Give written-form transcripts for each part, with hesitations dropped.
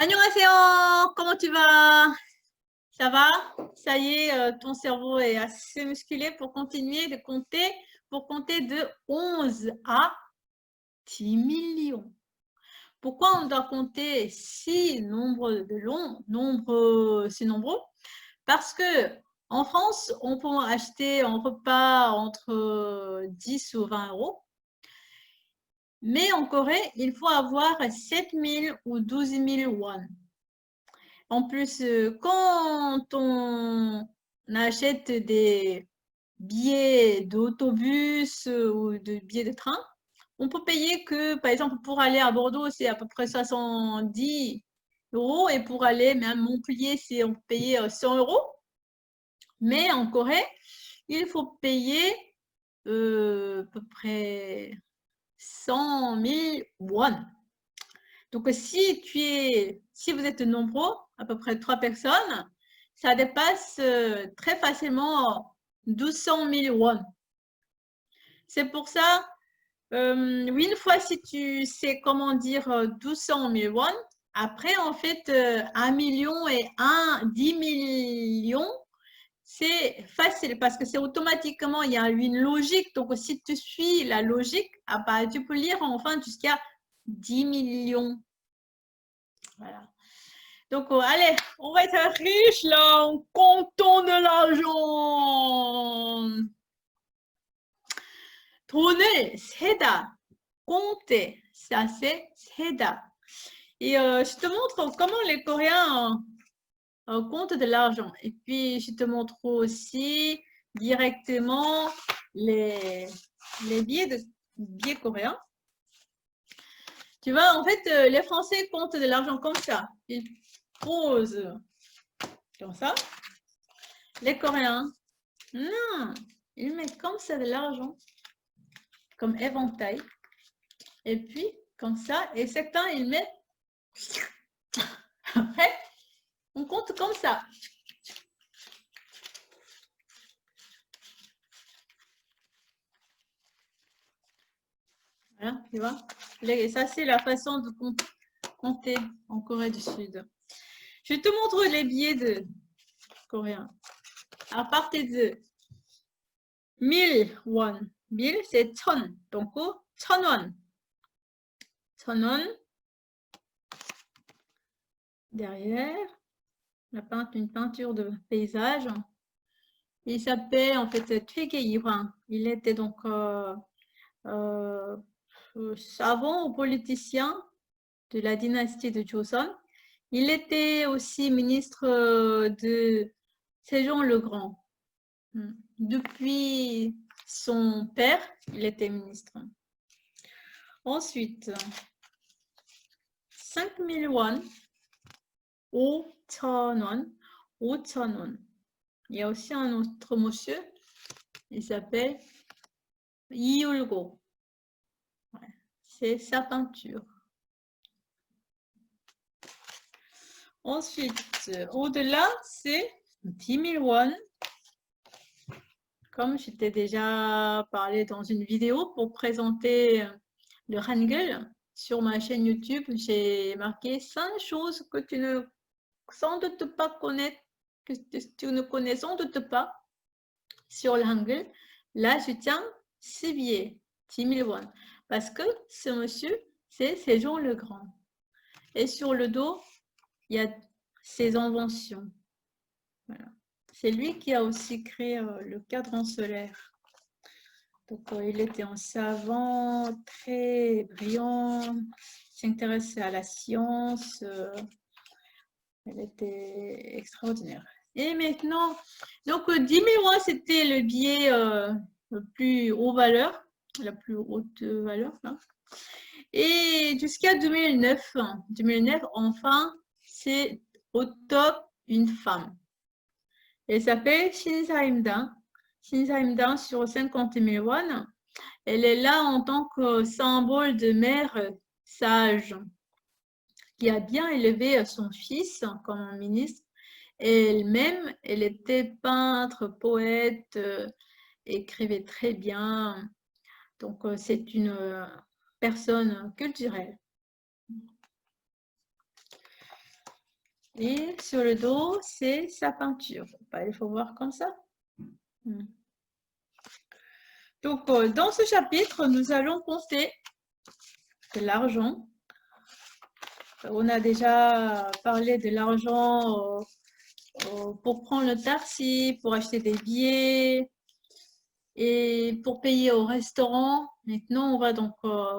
Annyeonghaseyo, comment tu vas? Ça va? Ça y est, ton cerveau est assez musclé pour continuer de compter, pour compter de 11 à 10 millions. Pourquoi on doit compter si nombreux de si nombreux? Parce que en France, on peut acheter un repas entre 10 ou 20 euros. Mais en Corée, il faut avoir 7 000 ou 12 000 won. En plus, quand on achète des billets d'autobus ou de billets de train, on peut payer que, par exemple, pour aller à Bordeaux, c'est à peu près 70 euros et pour aller même à Montpellier, c'est on peut payer 100 euros. Mais en Corée, il faut payer à peu près 100 000 won. Donc, si vous êtes nombreux, à peu près 3 personnes, ça dépasse très facilement 1200 000 won. C'est pour ça, une fois si tu sais comment dire 1200 000 won, après, en fait, 1 million et 10 millions, c'est facile parce que c'est automatiquement, il y a une logique. Donc, si tu suis la logique, ah bah, tu peux lire enfin jusqu'à 10 millions. Voilà. Donc, allez, on va être riche là en comptant de l'argent. 돈을 세다, compter, ça c'est 세다. Et je te montre comment les Coréens comptent de l'argent. Et puis, je te montre aussi directement les billets coréens. Tu vois, en fait, les Français comptent de l'argent comme ça. Ils posent comme ça. Les Coréens, non, ils mettent comme ça de l'argent, comme éventail. Et puis, comme ça, et certains, ils mettent. Après, on compte comme ça. Voilà, tu vois. Ça, c'est la façon de compter en Corée du Sud. Je te montre les billets de coréens. À partir de 1000 won. 1000, c'est 1000. Donc, 1000 won. 1000 won. Derrière, une peinture de paysage. Il s'appelait en fait Twege Ihwan. Il était donc savant ou politicien de la dynastie de Joseon. Il était aussi ministre de Sejong le Grand. Depuis son père, il était ministre. Ensuite, 5000 won, 5000 won, 5000 won. Il y a aussi un autre monsieur, il s'appelle Iulgo. Ouais, c'est sa peinture. Ensuite, au-delà, c'est 10 000 won. Comme je t'ai déjà parlé dans une vidéo pour présenter le Hangul, sur ma chaîne YouTube, j'ai marqué 5 choses que tu ne sans doute pas connaître, que tu ne connais sans doute pas sur le Hangul. Là, je tiens 6 billets, 10 000 won. Parce que ce monsieur, c'est Sejong le Grand. Et sur le dos, il y a ses inventions. Voilà. C'est lui qui a aussi créé le cadran solaire. Donc, il était un savant très brillant, s'intéressait à la science. Elle était extraordinaire. Et maintenant, donc 10 000 won, c'était le billet le plus haut valeur, la plus haute valeur. Là. Et jusqu'à 2009, 2009, enfin, c'est au top une femme. Elle s'appelle Shin Sa-im-dang. Shin Sa-im-dang sur 50 000 won. Elle est là en tant que symbole de mère sage qui a bien élevé son fils comme ministre. Elle-même, elle était peintre, poète, écrivait très bien. Donc, c'est une personne culturelle. Et sur le dos, c'est sa peinture. Il faut voir comme ça. Donc, dans ce chapitre, nous allons compter de l'argent. On a déjà parlé de l'argent pour prendre le taxi, pour acheter des billets et pour payer au restaurant. Maintenant, on va donc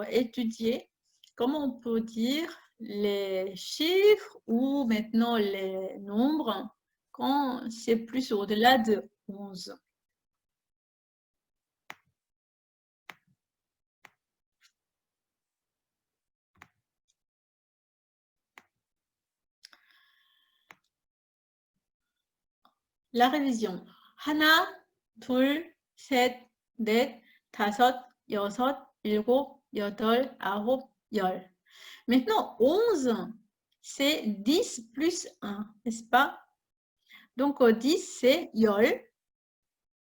étudier comment on peut dire les chiffres ou maintenant les nombres quand c'est plus au-delà de 11. La révision. 하나, 둘, 셋, 넷, 다섯, 여섯, 일곱, 여덟, 아홉, 열. Maintenant, 11, c'est 10 plus 1, n'est-ce pas? Donc, 10, c'est 열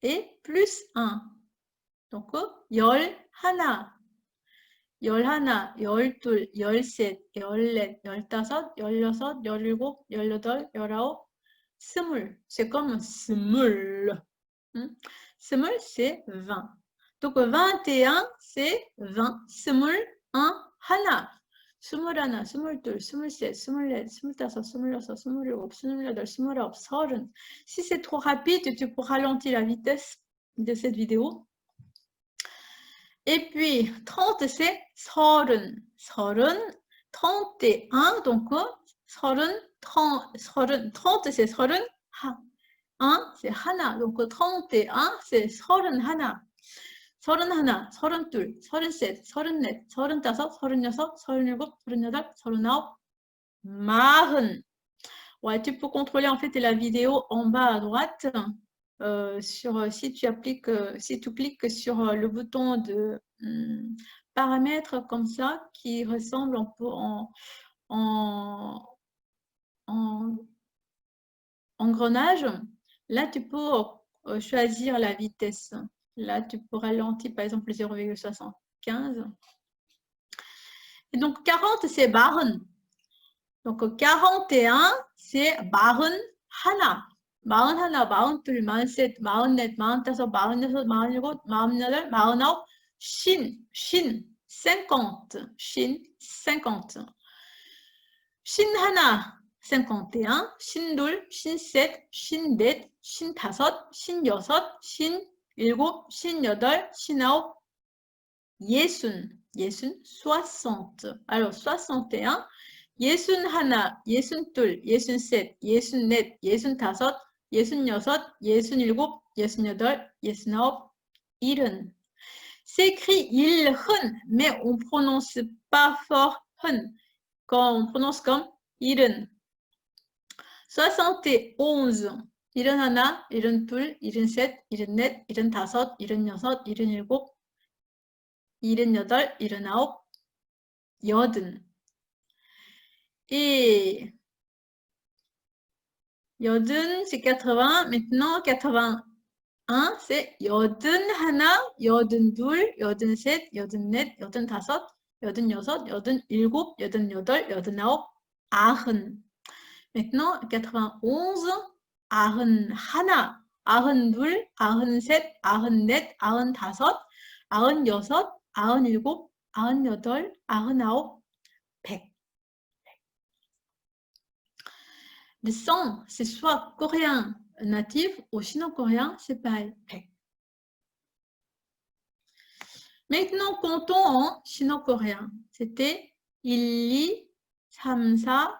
et plus 1. Donc, 열 하나, 열 하나, 열둘, 열셋, 열넷, 열다섯, 열여섯, 열일곱, 열여덟, 열아홉, 스물. C'est comme 스물. 스물, c'est 20. Donc, 21, c'est 20. 스물, 1, 하나. 스물하나, 스물둘, 스물셋, 스물넷, 스물다섯, 스물여섯, 스물일곱, 스물여덟, 스물아홉, 서른. Si c'est trop rapide, tu peux ralentir la vitesse de cette vidéo. Et puis, 30, c'est 서른. 서른, 31, donc, 서른, 30, c'est 서른, 1, c'est 하나. Donc, 31, c'est 서른 하나. 서른 하나, 서른 둘, 서른 셋, 서른 넷, 서른 다섯, 서른 여섯, 서른 일곱, 서른 여덟, 서른 아홉, 마흔. Ouais, tu peux contrôler en fait la vidéo en bas à droite. Si tu cliques sur le bouton de paramètres comme ça, qui ressemble en engrenage, là tu peux choisir la vitesse. Là, tu peux ralentir par exemple 0,75. Et donc 40, c'est 마흔. Donc 41, c'est 마흔 하나. 마흔 하나, 마흔 둘, 마흔 셋, 마흔 넷, 마흔 다섯, 마흔 여섯, 마흔 일곱, 마흔 여덟, 마흔 아홉, 쉰, 50, 쉰, 50. 쉰 하나, 51, 쉰 둘, 쉰 셋, 쉰 넷, 쉰 다섯, 쉰 여섯, 쉰 일곱, 쉰 여덟, 쉰 아홉, 예순, 60. Alors 61, 예순 하나, 예순 둘, 예순 셋, 예순 넷, 예순 다섯, 예순 여섯, 예순 일곱, 예순 여덟, 예순 아홉, 일흔. C'est écrit ilhun, mais on ne prononce pas fort hun, quand on prononce comme ilhun. 71, 일흔 하나, 일흔 둘, 일흔 셋, 일흔 넷, 일흔 다섯, 일흔 여섯, 일흔 일곱, 일흔 여덟, 일흔 아홉, 여든. Et 여든, c'est 80. Maintenant, 81, c'est 여든 하나, 여든 둘, 여든 셋, 여든 넷, 여든 다섯, 여든 여섯, 여든 일곱, 여든 여덟, 여든 아홉, 아흔. Maintenant, 91, 아흔 하나, 아흔 둘, 아흔 셋, 아흔 넷, 아흔 다섯, 아흔 여섯, 아흔 일곱, 아흔 여덟, 아흔 아홉, 100. Le 100, c'est soit coréen natif ou sino-coréen, c'est pareil. 100. Maintenant, comptons en sino-coréen. C'était 1, 2, 3, 4, 5,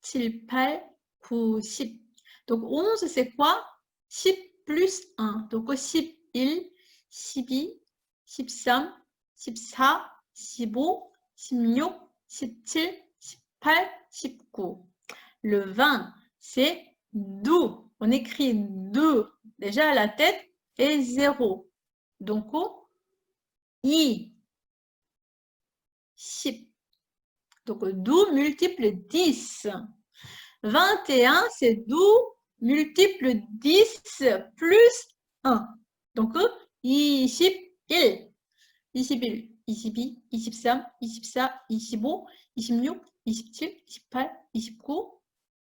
6, 7, 8, 9, 10. Donc 11, c'est quoi? 10 plus 1. Donc 10, 1, 12, 13, 14, 15, 16, 17, 18, 19. Le 20, c'est do. On écrit do déjà à la tête et 0. Donc, i, 10. Donc, do multiple 10. 21, c'est do multiple 10 plus 1. Donc, 21. 21, 22, 23, 24, 25, 26, 27, 28, 29,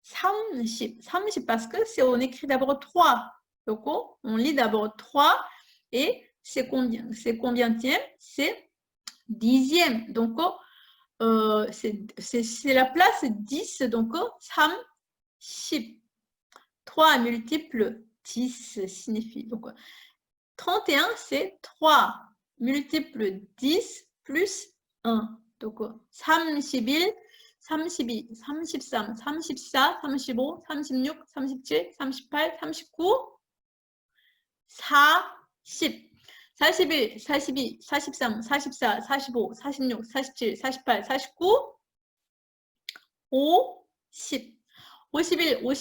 30, 30 parce que c'est on écrit d'abord 3. Donc, on lit d'abord 3 et c'est combienième? C'est dixième. Donc, c'est la place 10. Donc, 30. 3 multiple 10 signifie. Donc, 31, c'est 3 multiple 10 plus 1. Donc, 31, 32, 33, 34, 35, 36, 37, 38, 39, 40, 41, 42, 43, 44, 45, 46, 47, 48, 49, 50, 51, 52, 53, 54, 55, 56, 57, 58, 59, 60, 61, 62, 63, 64, 65, 66, 67, 68, 69, 70, 71, 72, 73, 74, 75,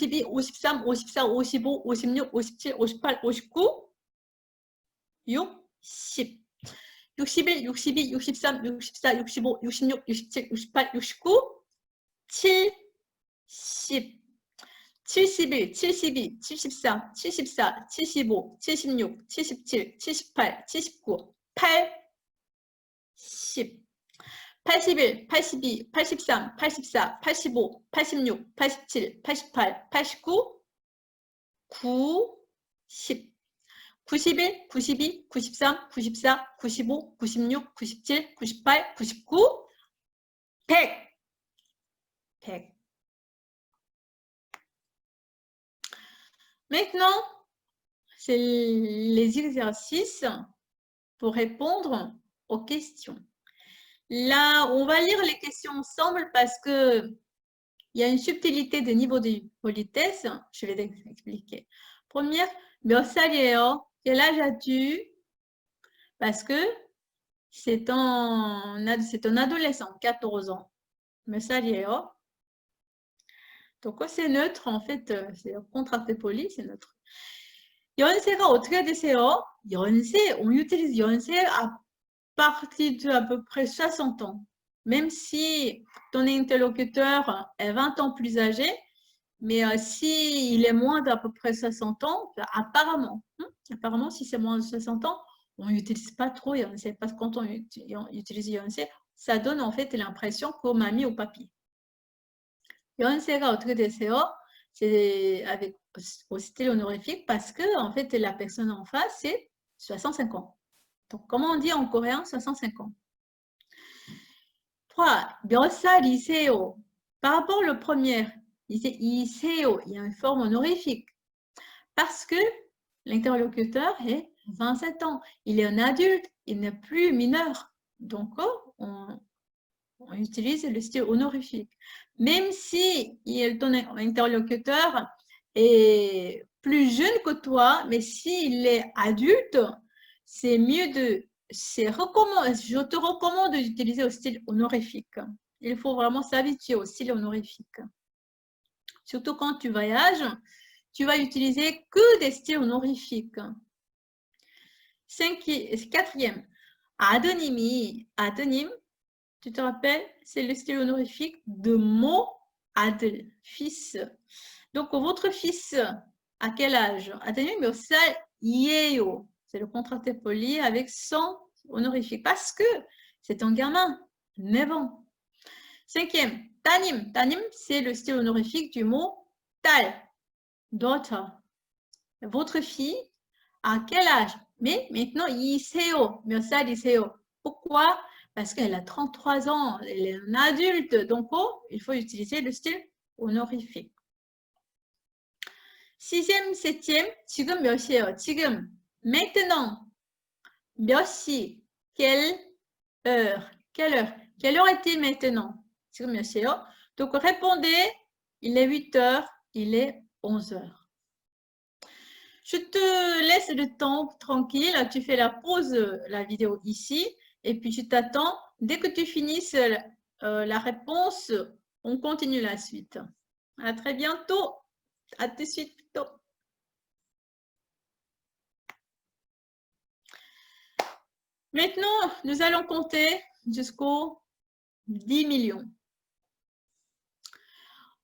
76, 77, 78, 79, 80, 81, 82, 83, 84, 85, 86, 87, 88, 89, 90, 81, 82, 83, 84, 85, 86, 87, 88, 89, 90, 81, 82, 83, 84, 85, 86, 87, 88, 89, 100. 100. Maintenant, c'est les exercices pour répondre aux questions. Là, on va lire les questions ensemble parce que il y a une subtilité des niveaux de politesse. Je vais expliquer. Première, 몇 살이에요? Quel âge as-tu? Parce que c'est un adolescent, 14 ans. 몇 살이에요? Donc, c'est neutre, en fait, c'est contracté poli, c'est neutre. 연세가 어떻게 되세요? 연세, on utilise 연세 à partir de à peu près 60 ans. Même si ton interlocuteur est 20 ans plus âgé, mais s'il est moins d'à peu près 60 ans, apparemment, si c'est moins de 60 ans, on n'utilise pas trop 연세, parce que quand on utilise 연세, ça donne en fait l'impression qu'on mamie ou papy. 연세가 어떻게 되세요? C'est avec au style honorifique parce que en fait la personne en face c'est 65 ans. Donc comment on dit en coréen 65 ans? 3. 몇 살이세요? Par rapport au premier, il dit 이세요, il y a une forme honorifique parce que l'interlocuteur est 27 ans. Il est un adulte, il n'est plus mineur. Donc on utilise le style honorifique. Même si ton interlocuteur est plus jeune que toi, mais s'il est adulte, c'est mieux je te recommande d'utiliser le style honorifique. Il faut vraiment s'habituer au style honorifique. Surtout quand tu voyages, tu vas utiliser que des styles honorifiques. 4e, adonym, tu te rappelles, c'est le style honorifique de mot adel, fils. Donc, votre fils, à quel âge? Adonym, yeyo. C'est le contracté poli avec son honorifique parce que c'est un gamin, 9 ans. 5e, tanim. Tanim, c'est le style honorifique du mot tal, daughter. Votre fille, à quel âge? Mais maintenant, 이세요. 몇 살이세요? Pourquoi? Parce qu'elle a 33 ans, elle est un adulte, donc il faut utiliser le style honorifique. 6e, 7e, 지금 몇 시예요? 지금, maintenant, 몇 시, quelle heure? Quelle heure? Quelle heure est-il maintenant? 지금 몇 시예요? Donc répondez, il est 8 heures, il est 11 heures. Je te laisse le temps tranquille, tu fais la pause, la vidéo ici, et puis tu t'attends. Dès que tu finisses la réponse, on continue la suite. À très bientôt. À tout de suite. Maintenant, nous allons compter jusqu'aux 10 millions.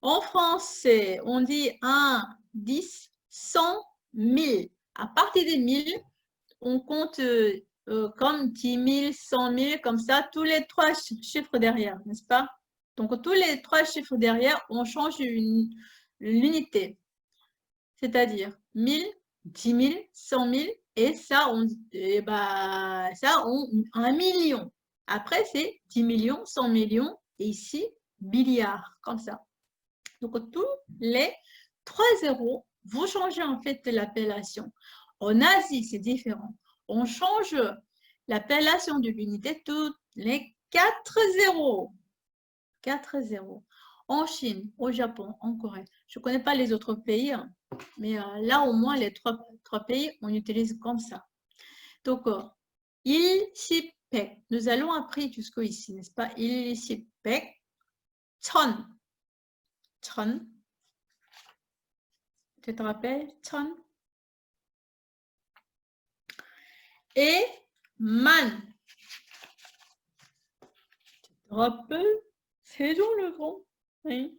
En français, on dit 1, 10, 100, 1000. À partir des 1000, on compte comme 10 000, 100 000, comme ça, tous les 3 chiffres derrière, n'est-ce pas? Donc, tous les 3 chiffres derrière, on change l'unité. C'est-à-dire 1000, 10 000, 100 000 et ça, on 1 million. Après, c'est 10 millions, 100 millions et ici, milliards, comme ça. Donc, tous les 3 zéros, vous changez en fait l'appellation. En Asie, c'est différent. On change l'appellation de l'unité tous les 4 zéros. 4 zéros. En Chine, au Japon, en Corée. Je ne connais pas les autres pays, hein, mais là, au moins, les trois pays, on utilise comme ça. Donc, 일십백. Nous allons après jusqu'ici, n'est-ce pas? 일십백, 천. 천. Tu te rappelles? 천. Et man. Tu te rappelles? 세종대왕. Oui.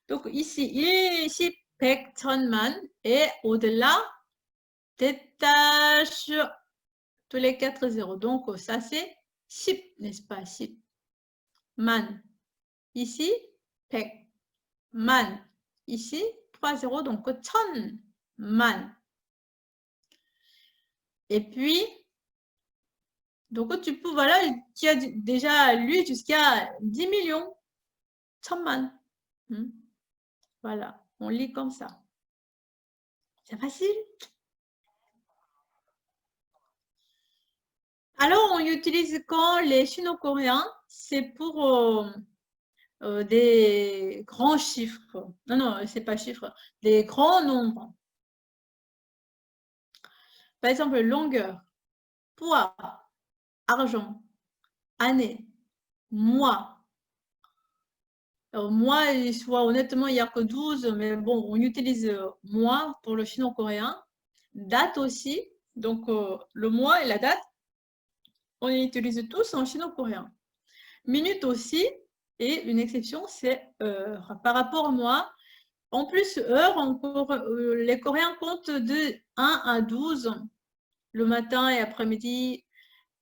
Donc, ici, 일십백, 천만. Et au-delà, détache tous les 4 zéros. Donc, ça, c'est 10, n'est-ce pas? 10. Man. Ici, pek. Man. Ici, 3 zéros, donc 1000 man. Et puis, donc tu peux, voilà, tu as déjà lu jusqu'à 10 millions. 1000 man. Voilà, on lit comme ça. C'est facile. Alors, on utilise quand les Sino-Coréens, c'est pour des grands chiffres. Non, non, c'est pas chiffres, des grands nombres. Par exemple, longueur, poids, argent, année, mois. Alors, mois, honnêtement, il n'y a que 12, mais bon, on utilise mois pour le sino-coréen. Date aussi, donc le mois et la date, on les utilise tous en chino-coréen. Minute aussi, et une exception, c'est heure. Par rapport au mois, en plus, heure, les Coréens comptent de 1 à 12 le matin et après-midi.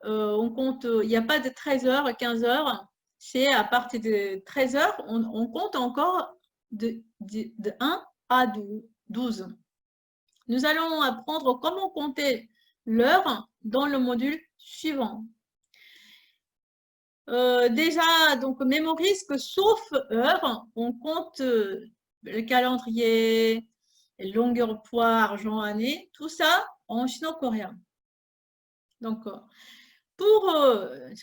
On compte, il n'y a pas de 13h, 15h. C'est à partir de 13h, on compte encore de 1 à 12. Nous allons apprendre comment compter l'heure dans le module suivant. Déjà, donc, mémorise que sauf heure, on compte le calendrier, longueur, poids, argent, année, tout ça en chino-coréen. Donc, pour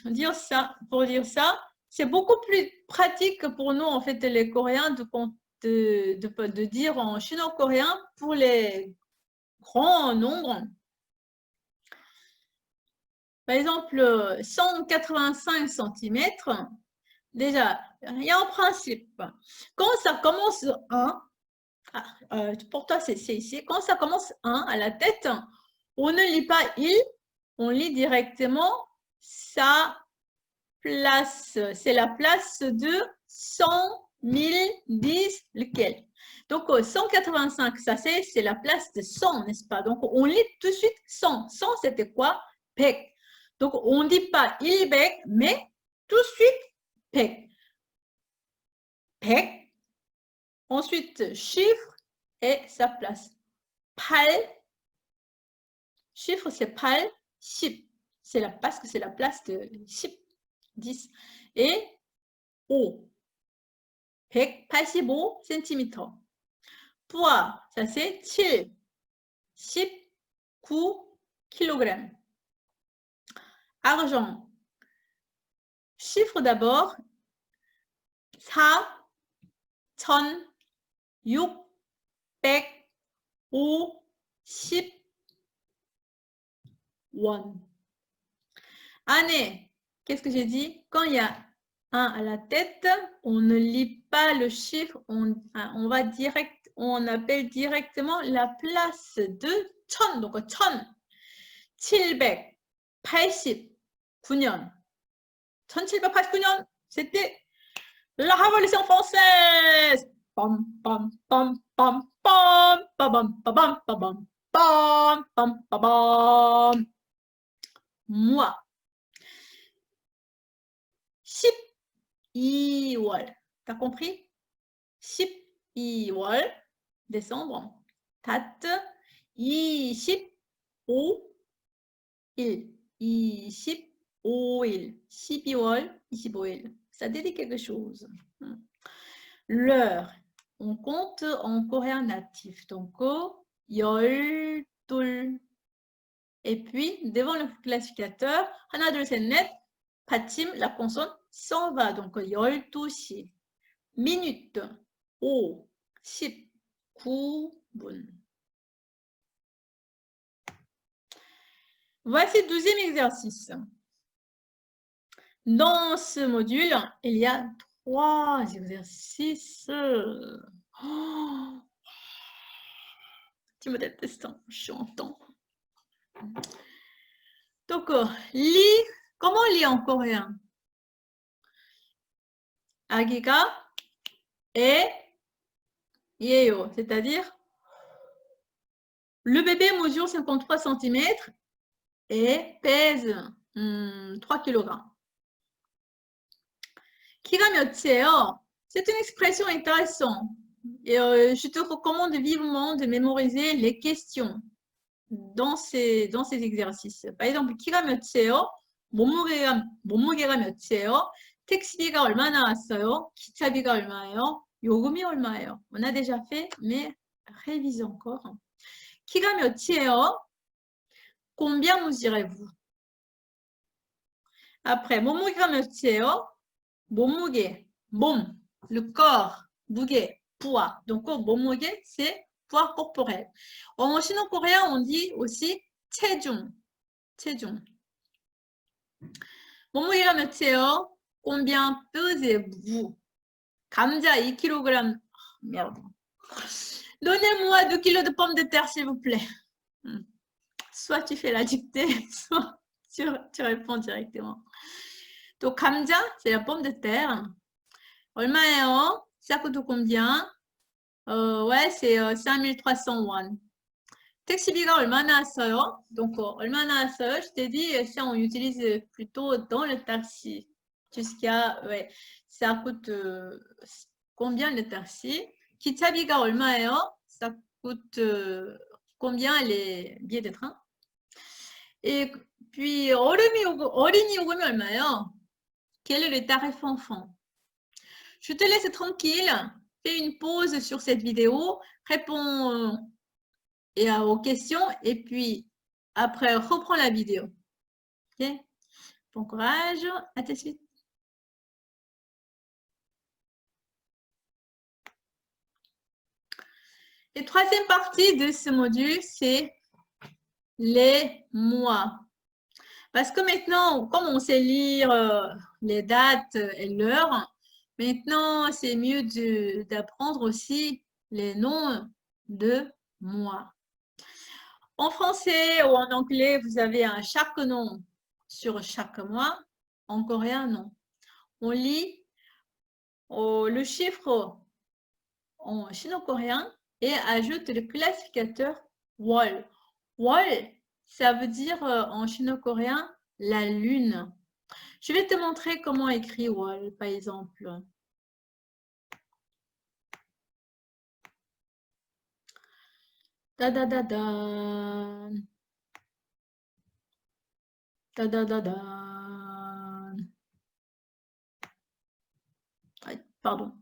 dire ça, c'est beaucoup plus pratique pour nous, en fait, les Coréens, de dire en chino-coréen pour les grands nombres. Par exemple, 185 cm, déjà, il y a un principe. Quand ça commence 1, pour toi, c'est ici. Quand ça commence 1 à la tête, on ne lit pas il, on lit directement sa place. C'est la place de 100, 1000, 10, lequel. Donc, 185, ça c'est la place de 100, n'est-ce pas? Donc, on lit tout de suite 100. 100, c'était quoi? Pek. Donc, on ne dit pas ilbek, mais tout de suite pek. Pek. Ensuite, chiffre et sa place. Pal. Chiffre, c'est pal. Chip. C'est parce que c'est la place de chip. 10. Et O. 185 cm. Poids, ça c'est 7. 19 kg. Argent. Chiffre d'abord. 4, 1000, 600, 5, 10 won. Année. Qu'est-ce que j'ai dit? Quand il y a 1 à la tête, on ne lit pas le chiffre, on appelle directement la place de 1000. Donc 1789년. 1789년, c'était la Révolution française. Pam, pam, pam, pam, pam, pam, pam, pam, pam, pam, pam. Moi. 10 2월. T'as compris? 12월, décembre. 닷 25일. 25일. 12월 25일. Ça te dit quelque chose. L'heure. On compte en coréen natif. Donc, 열둘. Et puis, devant le classificateur, 하나, 둘, 셋, 넷, 받침, la consonne s'en va. Donc, 12시. Minute. 5, 19분. Voici le 12e exercice. Dans ce module, il y a 3 exercices. Oh, tu me détestes, je entends. Donc, lit, comment on lit en coréen? 아기가 예요, c'est-à-dire le bébé mesure 53 cm et pèse 3 kg. 키가 몇이에요? C'est une expression intéressante. Et je te recommande vivement de mémoriser les questions dans ces exercices. Par exemple, 키가 몇이에요? 몸무게가 몇이에요? 택시비가 얼마 나왔어요? 기차비가 얼마예요? 요금이 얼마예요? On a déjà fait, mais révisez encore. 키가 몇이에요? Combien mesurez-vous? Après, 몸무게가 몇이에요? 몸무게, 몸, le corps, 무게, poids. Donc, 몸무게, c'est poids corporel. En chino-coréen, on dit aussi 체중, 체중. 몸무게가 몇이에요? Combien pesez-vous? 감자 2kg. Merde. Donnez-moi 2 kg de pommes de terre, s'il vous plaît. Soit tu fais la dictée, soit tu réponds directement. Donc, 감자, c'est la pomme de terre. 얼마예요? Ça coûte combien? Ouais, c'est 5300 won. 택시비가 얼마 나왔어요? Donc, 얼마 나왔어요? Je t'ai dit, ça, on utilise plutôt dans le taxi. Jusqu'à, ouais, ça coûte combien le taxi? 기차비가 얼마예요? Ça coûte combien les billets de train? Et puis, 어린이 요금이 얼마예요? Quel est le tarif enfant? Je te laisse tranquille. Fais une pause sur cette vidéo. Réponds aux questions. Et puis, après, reprends la vidéo. Ok? Bon courage. À tout de suite. Et troisième partie de ce module, c'est les mois. Parce que maintenant, comme on sait lire les dates et l'heure, maintenant, c'est mieux d'apprendre aussi les noms de mois. En français ou en anglais, vous avez chaque nom sur chaque mois. En coréen, non. On lit le chiffre en chino-coréen et ajoute le classificateur wol. Wol, ça veut dire en chino-coréen la lune. Je vais te montrer comment écrire wol, par exemple. Da da da da. Da da da da. Pardon.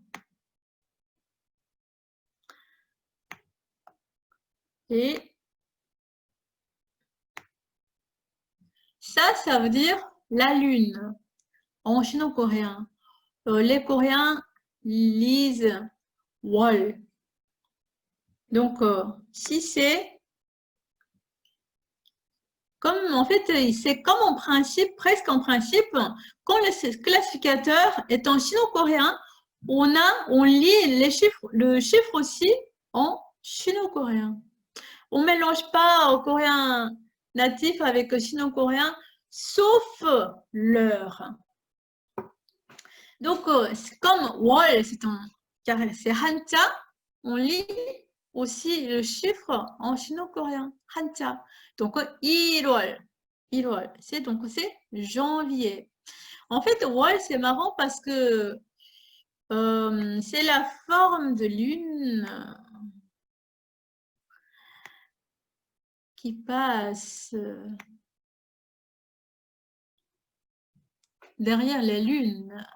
Et ça veut dire la lune en chino-coréen. Les Coréens lisent wol. Donc, si c'est comme, en fait, c'est comme en principe, presque en principe, quand le classificateur est en chino-coréen, on lit les chiffres, le chiffre aussi en chino-coréen. On ne mélange pas au coréen natif avec le chino-coréen, sauf l'heure. Donc, comme wol, c'est hanja, on lit aussi le chiffre en chino-coréen, hanja. Donc, 1월, c'est janvier. En fait, ouais, c'est marrant parce que c'est la forme de lune qui passe derrière les lunes.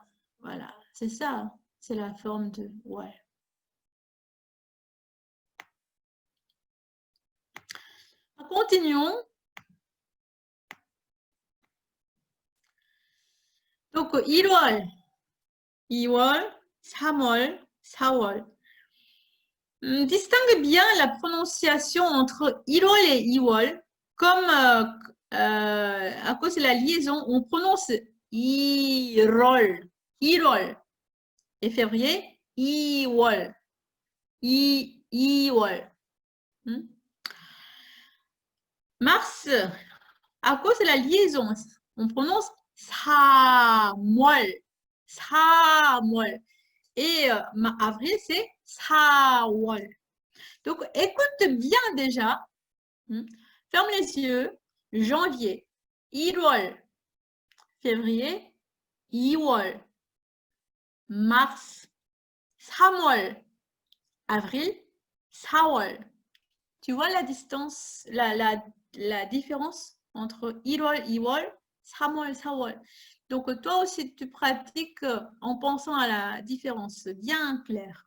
Voilà, c'est ça. C'est la forme de ouais. Continuons. Donc, 1월, 2월, 3월, 4월. Distingue bien la prononciation entre 1월 et 2월. Comme à cause de la liaison, on prononce 1월, 1월. Et février, 2월, 2월. Mars, à cause de la liaison, on prononce 3월, 3월. Et avril, c'est 4월. Donc, écoute bien déjà. Ferme les yeux. Janvier, 1월. Février, 2월. Mars, 3월. Avril, 4월. Tu vois la distance, la différence entre 1월, 2월, 3월, 4월. Donc, toi aussi, tu pratiques en pensant à la différence bien claire.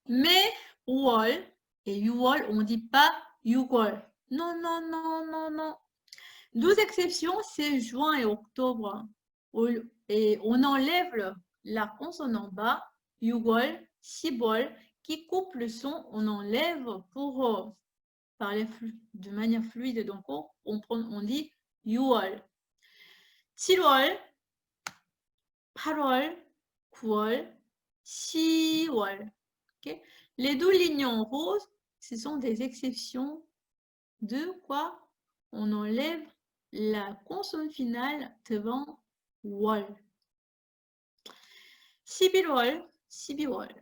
Mais 5월 et 6월, on ne dit pas 6월. Non, non, non, non, non. 12 exceptions, c'est juin et octobre. Et on enlève la consonne en bas, 6월, 10월, qui coupe le son, on enlève pour parler de manière fluide. Donc, on dit 6월, 7월, 8월, 9월, 10월. Okay? Les 12 lignes en rose, ce sont des exceptions de quoi on enlève la consonne finale devant 월. 11월, 12월.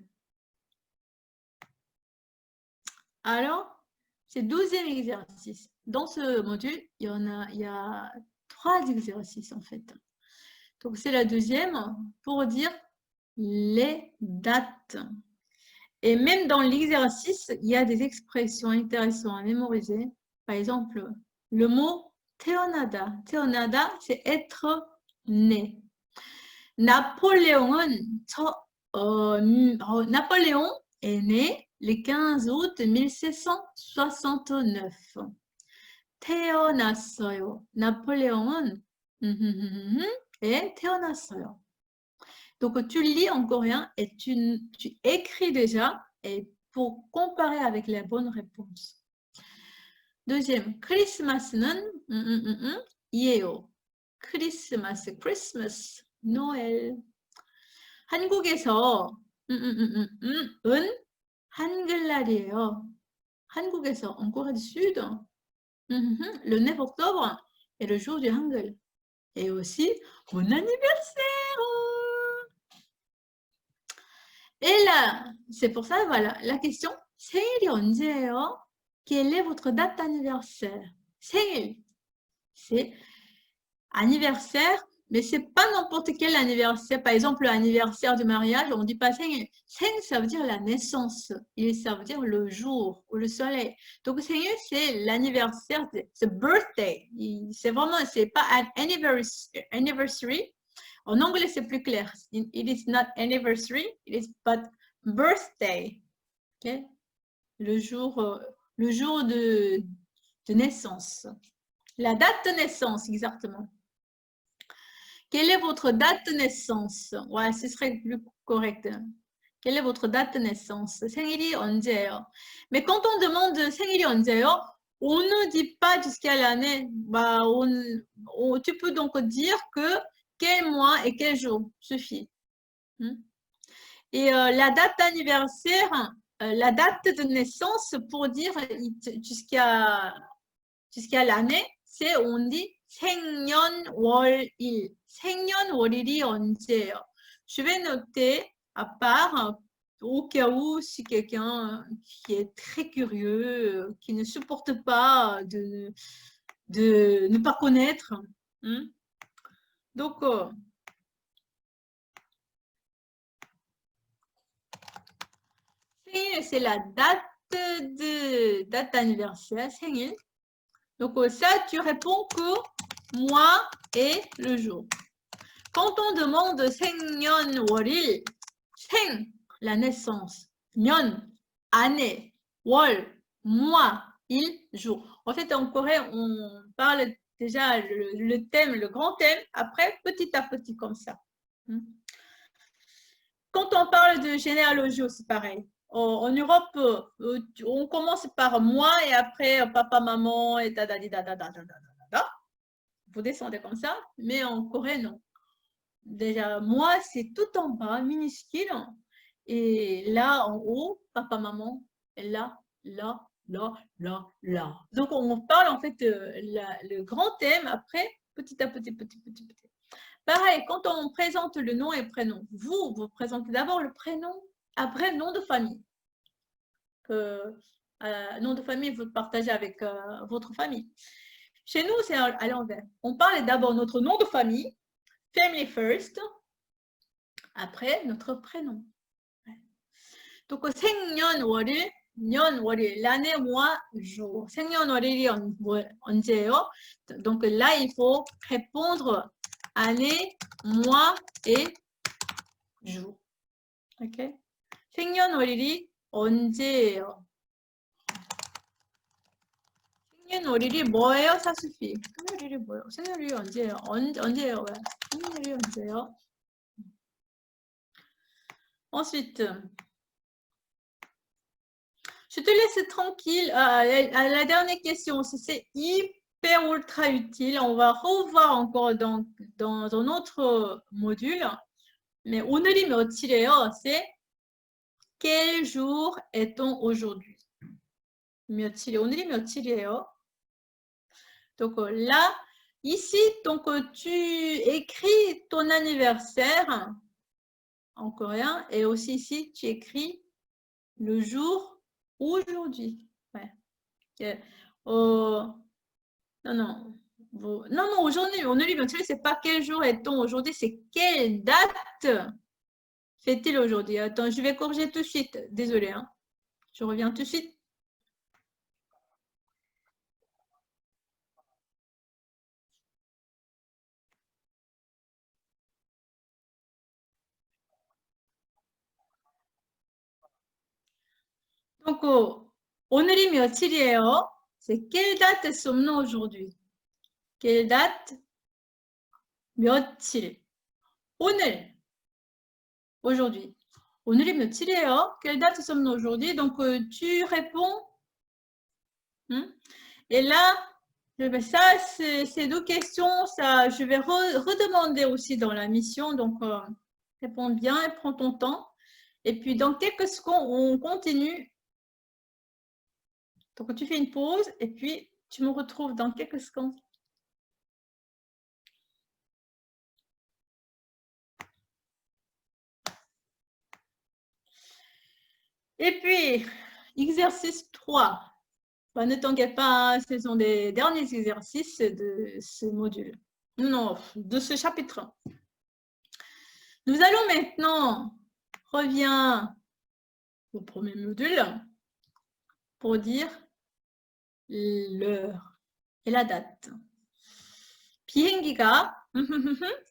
Alors, c'est le 12e exercice. Dans ce module, il y a 3 exercices en fait. Donc, c'est la deuxième pour dire les dates. Et même dans l'exercice, il y a des expressions intéressantes à mémoriser. Par exemple, le mot 태어나다. 태어나다, c'est être né. Napoléon est né le 15 août 1769. 태어났어요. Napoléon est 태어났어요. Donc, tu lis en coréen et tu écris déjà et pour comparer avec les bonnes réponses. Deuxième, 크리스마스는 이에요. 크리스마스, Christmas, Noël. 한국에서 은 한글날이에요. 한국에서, en Corée du Sud, le 9 octobre est le jour du Hangul. Et aussi mon anniversaire. Et là, c'est pour ça, voilà, la question, 생일이 언제예요? Quelle est votre date d'anniversaire? 생일, c'est anniversaire, mais c'est pas n'importe quel anniversaire. Par exemple, l'anniversaire du mariage, on ne dit pas 생일. 생일, ça veut dire la naissance. Et ça veut dire le jour ou le soleil. Donc, 생일, c'est l'anniversaire, c'est birthday. C'est vraiment, c'est pas an anniversary. En anglais, c'est plus clair. It is not anniversary, it is but birthday. Okay? Le jour de naissance. La date de naissance, exactement. Quelle est votre date de naissance? Ouais, ce serait plus correct. Quelle est votre date de naissance? 생일이 언제예요? Mais quand on demande 생일이 언제예요? On ne dit pas jusqu'à l'année. Bah, tu peux donc dire que quel mois et quel jour suffit. Et la date d'anniversaire, la date de naissance pour dire jusqu'à l'année, c'est on dit 생년월일. 생년월일이 언제예요? Je vais noter à part au cas où si quelqu'un qui est très curieux, qui ne supporte pas de ne pas connaître. Donc, c'est la date d'anniversaire, 생일. Donc, ça, tu réponds que mois et le jour. Quand on demande 생년월일, 생, la naissance, 년, année, 월, mois, il, jour. En fait, en coréen, on parle déjà le thème, le grand thème, après, petit à petit, comme ça. Quand on parle de généalogie aussi, pareil. En Europe, on commence par moi et après papa, maman et dadadi, dadada. Vous descendez comme ça, mais en Corée, non. Déjà, moi, c'est tout en bas, minuscule. Et là, en haut, papa, maman, et là, là, là. Donc, on parle en fait le grand thème après, petit à petit. Pareil, quand on présente le nom et le prénom, vous présentez d'abord le prénom, après nom de famille. Nom de famille, vous le partagez avec votre famille. Chez nous, c'est à l'envers. On parle d'abord notre nom de famille, family first, après notre prénom. Donc, 생년월일, 년월일, l'année, mois, jour. 생년월일이 언제예요? Donc là, il faut répondre année, mois et jour. OK? 생년월일이 언제예요? 생년월일이 뭐예요? Ça suffit. 생년월일이 뭐예요? 생년월일이 언제예요? 언제예요? 왜? 생년월일이 언제예요? Ensuite, je te laisse tranquille. À la dernière question, c'est hyper ultra utile. On va revoir encore dans un autre module. Mais 오늘이 며칠이에요? C'est quel jour est-on aujourd'hui? 며칠이, 오늘이 며칠이에요? Donc là, ici, donc tu écris ton anniversaire en coréen et aussi ici, tu écris le jour aujourd'hui. Ouais. Non, aujourd'hui, 오늘이 며칠, c'est pas quel jour est-on aujourd'hui, c'est quelle date fait-il aujourd'hui? Attends, je vais corriger tout de suite. Désolée, hein. Je reviens tout de suite. Donc, 오늘이 며칠이에요? C'est quelle date sommes-nous aujourd'hui? Quelle date? 며칠. 오늘. Aujourd'hui. 오늘이 며칠이에요? Quelle date sommes-nous aujourd'hui? Donc, tu réponds. Et là, ça, c'est deux questions. Ça, je vais redemander aussi dans la mission. Donc, réponds bien et prends ton temps. Et puis, dans quelques secondes, on continue. Donc, tu fais une pause et puis tu me retrouves dans quelques secondes. Et puis, exercice 3. Ben, ne t'inquiète pas, ce sont des derniers exercices de ce module. Non, de ce chapitre. Nous allons maintenant revenir au premier module pour dire l'heure et la date. 비행기가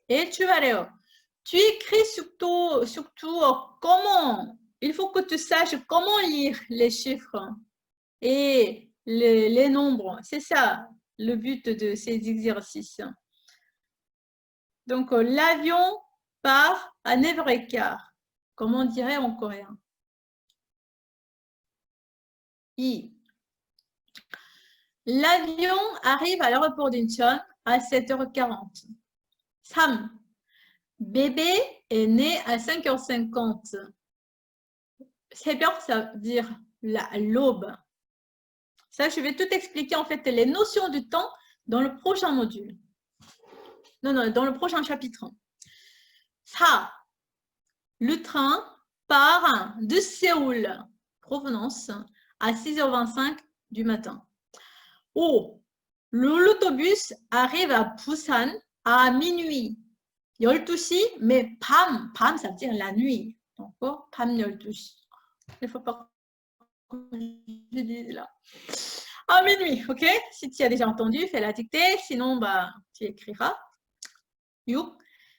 et 출발해요. Tu écris surtout comment. Il faut que tu saches comment lire les chiffres et les nombres. C'est ça le but de ces exercices. Donc, l'avion part à 9h15. Comment on dirait en coréen? I. L'avion arrive à l'aéroport d'Incheon à 7h40. Sam. Bébé est né à 5h50. 새벽, ça veut dire l'aube. Ça, je vais tout expliquer en fait les notions du temps dans le prochain module. Non, dans le prochain chapitre. Ça, le train part de Séoul, provenance, à 6h25 du matin. Oh, l'autobus arrive à Busan à minuit. 12시, mais 밤, ça veut dire la nuit. Donc, 밤 12시. Il ne faut pas que je dise là. À minuit, ok? Si tu as déjà entendu, fais la dictée. Sinon, bah, tu écriras. 6.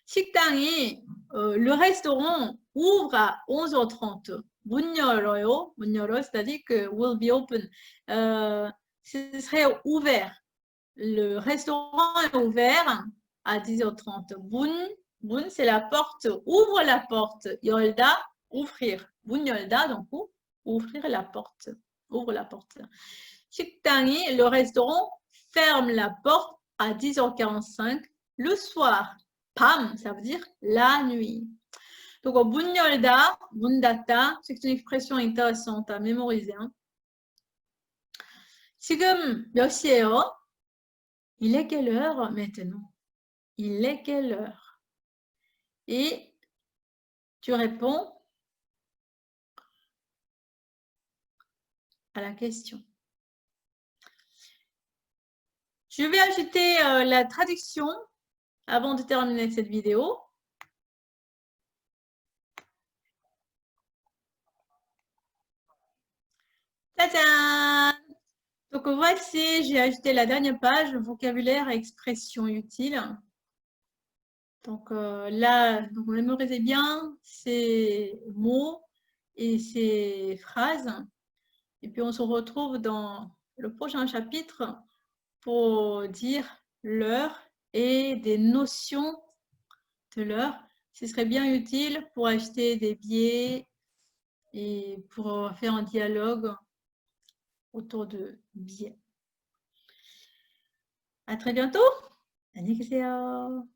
식당이, le restaurant ouvre à 11h30. 문 열어요. 문 열어, c'est-à-dire que will be open. Ce serait ouvert. Le restaurant est ouvert à 10h30. 문, c'est la porte. Ouvre la porte. 열다, ouvrir. 문 열다, donc ouvrir la porte. Ouvre la porte. 식당이, le restaurant, ferme la porte à 10h45 le soir. 밤, ça veut dire la nuit. Donc, 문 열다, 문 닫다, c'est une expression intéressante à mémoriser. Hein. 지금 몇 시예요? Il est quelle heure maintenant? Il est quelle heure? Et tu réponds à la question. Je vais ajouter la traduction avant de terminer cette vidéo. Tadam! Donc voici, j'ai ajouté la dernière page, le vocabulaire et expressions utiles. Donc là, donc, mémorisez bien ces mots et ces phrases. Et puis on se retrouve dans le prochain chapitre pour dire l'heure et des notions de l'heure. Ce serait bien utile pour acheter des billets et pour faire un dialogue autour de billets. À très bientôt. 안녕히 계세요.